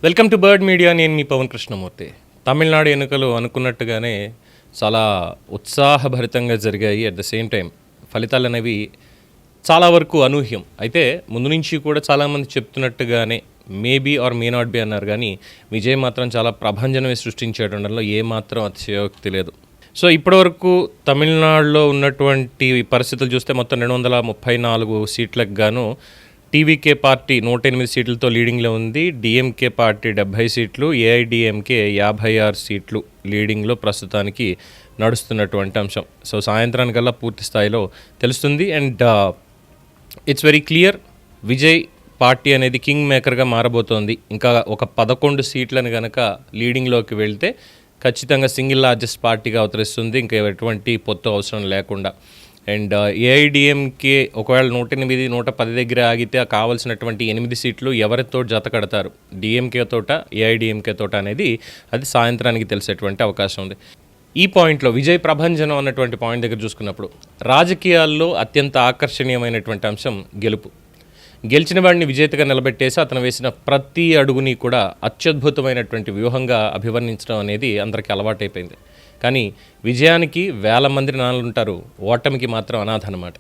Welcome to bird media. నేను మీ పవన్ కృష్ణమూర్తి. తమిళనాడు ఎన్నికలు అనుకున్నట్టుగానే చాలా ఉత్సాహభరితంగా జరిగాయి. అట్ ద సేమ్ టైం ఫలితాలు అనేవి చాలా వరకు అనూహ్యం. అయితే ముందు నుంచి కూడా చాలామంది చెప్తున్నట్టుగానే maybe or may not be అన్నారు, కానీ విజయ్ మాత్రం చాలా ప్రభంజనమే సృష్టించేటంలో ఏమాత్రం అతిశయోక్తి లేదు. సో ఇప్పటివరకు తమిళనాడులో ఉన్నటువంటి పరిస్థితులు చూస్తే మొత్తం 234 సీట్లకు గాను టీవీకే పార్టీ 108 సీట్లతో లీడింగ్లో ఉంది. డిఎంకే పార్టీ 70 సీట్లు, ఏఐడిఎంకే 56 సీట్లు లీడింగ్లో ప్రస్తుతానికి నడుస్తున్నటువంటి అంశం. సో సాయంత్రానికల్లా పూర్తి స్థాయిలో తెలుస్తుంది. And it's very clear, Vijay party అనేది కింగ్ మేకర్గా మారబోతోంది. ఇంకా ఒక 11 సీట్లను కనుక లీడింగ్లోకి వెళ్తే ఖచ్చితంగా సింగిల్ లార్జెస్ట్ పార్టీగా అవతరిస్తుంది, ఇంకా ఎటువంటి పొత్తు అవసరం లేకుండా. అండ్ ఏఐడిఎంకే ఒకవేళ 108, 110 దగ్గర ఆగితే కావాల్సినటువంటి 8 సీట్లు ఎవరితో జత కడతారు, డిఎంకే తోట ఏఐడిఎంకే తోట అనేది అది సాయంత్రానికి తెలిసేటువంటి అవకాశం ఉంది. ఈ పాయింట్లో విజయ్ ప్రభంజనం అన్నటువంటి పాయింట్ దగ్గర చూసుకున్నప్పుడు రాజకీయాల్లో అత్యంత ఆకర్షణీయమైనటువంటి అంశం గెలుపు. గెలిచిన వాడిని విజేతగా నిలబెట్టేసి అతను వేసిన ప్రతి అడుగుని కూడా అత్యద్భుతమైనటువంటి వ్యూహంగా అభివర్ణించడం అనేది అందరికీ అలవాటైపోయింది. కానీ విజయానికి వేల మంది నాలుంటారు, ఓటమికి మాత్రం అనాథ అన్నమాట.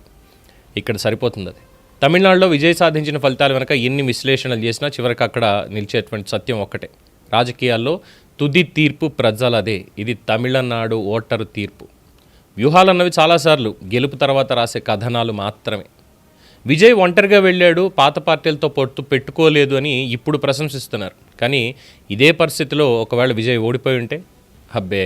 ఇక్కడ సరిపోతుంది అది. తమిళనాడులో విజయ్ సాధించిన ఫలితాలు వెనక ఎన్ని విశ్లేషణలు చేసినా చివరికి అక్కడ నిలిచేటువంటి సత్యం ఒక్కటే, రాజకీయాల్లో తుది తీర్పు ప్రజలదే. ఇది తమిళనాడు ఓటరు తీర్పు. వ్యూహాలన్నవి చాలాసార్లు గెలుపు తర్వాత రాసే కథనాలు మాత్రమే. విజయ్ ఒంటరిగా వెళ్ళాడు, పాత పార్టీలతో పొత్తు పెట్టుకోలేదు అని ఇప్పుడు ప్రశంసిస్తున్నారు. కానీ ఇదే పరిస్థితిలో ఒకవేళ విజయ్ ఓడిపోయి ఉంటే, హబ్బే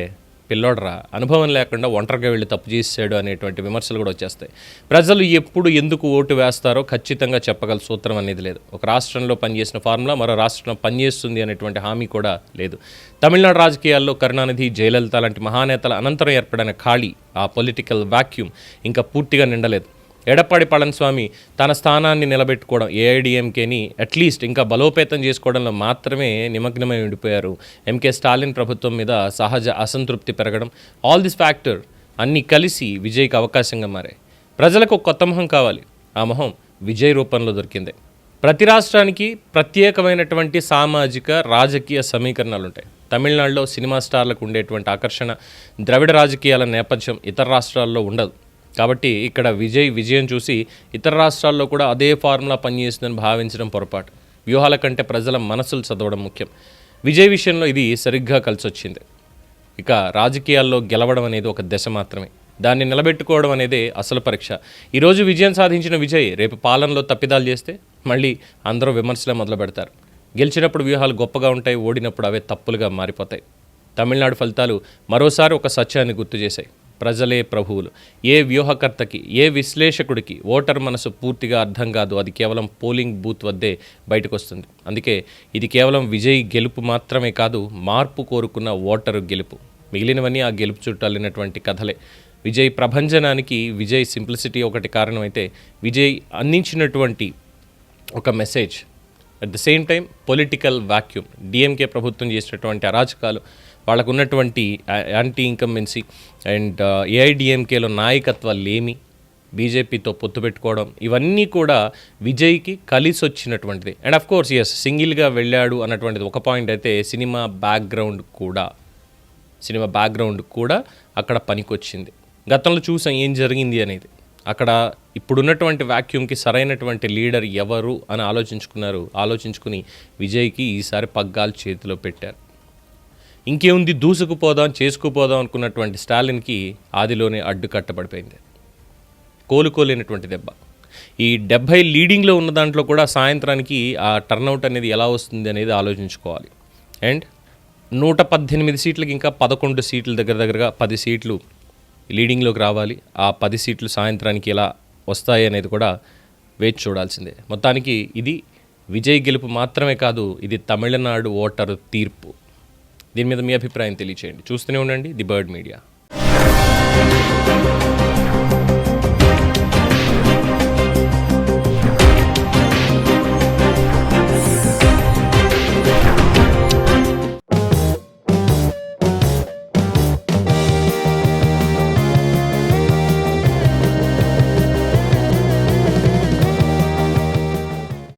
పిల్లోడరా, అనుభవం లేకుండా ఒంటరిగా వెళ్ళి తప్పు చేసాడు అనేటువంటి విమర్శలు కూడా వచ్చేస్తాయి. ప్రజలు ఎప్పుడు ఎందుకు ఓటు వేస్తారో ఖచ్చితంగా చెప్పగల సూత్రం అనేది లేదు. ఒక రాష్ట్రంలో పనిచేసిన ఫార్ములా మరో రాష్ట్రంలో పనిచేస్తుంది అనేటువంటి హామీ కూడా లేదు. తమిళనాడు రాజకీయాల్లో కరుణానిధి, జయలలిత లాంటి మహానేతల అనంతరం ఏర్పడిన ఖాళీ, ఆ పొలిటికల్ వాక్యూమ్ ఇంకా పూర్తిగా నిండలేదు. ఎడప్పాడి పళనిస్వామి తన స్థానాన్ని నిలబెట్టుకోవడం, ఏఐడిఎంకేని అట్లీస్ట్ ఇంకా బలోపేతం చేసుకోవడంలో మాత్రమే నిమగ్నమై ఉండిపోయారు. ఎంకే స్టాలిన్ ప్రభుత్వం మీద సహజ అసంతృప్తి పెరగడం, ఆల్ దిస్ ఫ్యాక్టర్ అన్నీ కలిసి విజయ్కి అవకాశంగా మారాయి. ప్రజలకు ఒక కొత్త మొహం కావాలి, ఆ మొహం విజయ్ రూపంలో దొరికింది. ప్రతి రాష్ట్రానికి ప్రత్యేకమైనటువంటి సామాజిక రాజకీయ సమీకరణాలు ఉంటాయి. తమిళనాడులో సినిమా స్టార్లకు ఉండేటువంటి ఆకర్షణ, ద్రవిడ రాజకీయాల నేపథ్యం ఇతర రాష్ట్రాల్లో ఉండదు. కాబట్టి ఇక్కడ విజయం చూసి ఇతర రాష్ట్రాల్లో కూడా అదే ఫార్ములా పనిచేస్తుందని భావించడం పొరపాటు. వ్యూహాల కంటే ప్రజల మనసులు చదవడం ముఖ్యం. విజయ్ విషయంలో ఇది సరిగ్గా కలిసొచ్చింది. ఇక రాజకీయాల్లో గెలవడం అనేది ఒక దశ మాత్రమే, దాన్ని నిలబెట్టుకోవడం అనేది అసలు పరీక్ష. ఈరోజు విజయం సాధించిన విజయ్ రేపు పాలనలో తప్పిదాలు చేస్తే మళ్ళీ అందరూ విమర్శలే మొదలు పెడతారు. గెలిచినప్పుడు వ్యూహాలు గొప్పగా ఉంటాయి, ఓడినప్పుడు అవే తప్పులుగా మారిపోతాయి. తమిళనాడు ఫలితాలు మరోసారి ఒక సత్యాన్ని గుర్తు చేశాయి, ప్రజలే ప్రభువులు. ఏ వ్యూహకర్తకి, ఏ విశ్లేషకుడికి ఓటర్ మనసు పూర్తిగా అర్థం కాదు, అది కేవలం పోలింగ్ బూత్ వద్దే బయటకు వస్తుంది. అందుకే ఇది కేవలం విజయ్ గెలుపు మాత్రమే కాదు, మార్పు కోరుకున్న ఓటరు గెలుపు. మిగిలినవన్నీ ఆ గెలుపు చుట్టాలినటువంటి కథలే. విజయ్ ప్రభంజనానికి విజయ్ సింప్లిసిటీ ఒకటి కారణమైతే, విజయ్ అందించినటువంటి ఒక message at the same time political vacuum, DMK ప్రభుత్వం చేసినటువంటి అరాచకాలు, వాళ్ళకు ఉన్నటువంటి యాంటీ ఇన్కంబెన్సీ అండ్ ఏఐడిఎంకేలో నాయకత్వాలు లేమి, బీజేపీతో పొత్తు పెట్టుకోవడం, ఇవన్నీ కూడా విజయ్కి కలిసి వచ్చినటువంటిది. అండ్ ఆఫ్ కోర్స్ ఎస్, సింగిల్గా వెళ్ళాడు అన్నటువంటిది ఒక పాయింట్ అయితే, సినిమా బ్యాక్గ్రౌండ్ కూడా అక్కడ పనికొచ్చింది. గతంలో చూసాం ఏం జరిగింది అనేది. అక్కడ ఇప్పుడున్నటువంటి వాక్యూమ్కి సరైనటువంటి లీడర్ ఎవరు అని ఆలోచించుకుని విజయ్కి ఈసారి పగ్గాలు చేతిలో పెట్టారు. ఇంకేముంది, దూసుకుపోదాం చేసుకుపోదాం అనుకున్నటువంటి స్టాలిన్కి ఆదిలోనే అడ్డు కట్టబడిపోయింది. కోలుకోలేనటువంటి దెబ్బ. ఈ 70 లీడింగ్లో ఉన్న దాంట్లో కూడా సాయంత్రానికి ఆ టర్నౌట్ అనేది ఎలా వస్తుంది అనేది ఆలోచించుకోవాలి. అండ్ 118 సీట్లకి ఇంకా 11 సీట్లు దగ్గరగా 10 సీట్లు లీడింగ్లోకి రావాలి. ఆ 10 సీట్లు సాయంత్రానికి ఎలా వస్తాయి అనేది కూడా వేచి చూడాల్సిందే. మొత్తానికి ఇది విజయ్ గెలుపు మాత్రమే కాదు, ఇది తమిళనాడు ఓటరు తీర్పు. దీని మీద మీ అభిప్రాయం తెలియచేయండి. చూస్తూనే ఉండండి ది బర్డ్ మీడియా.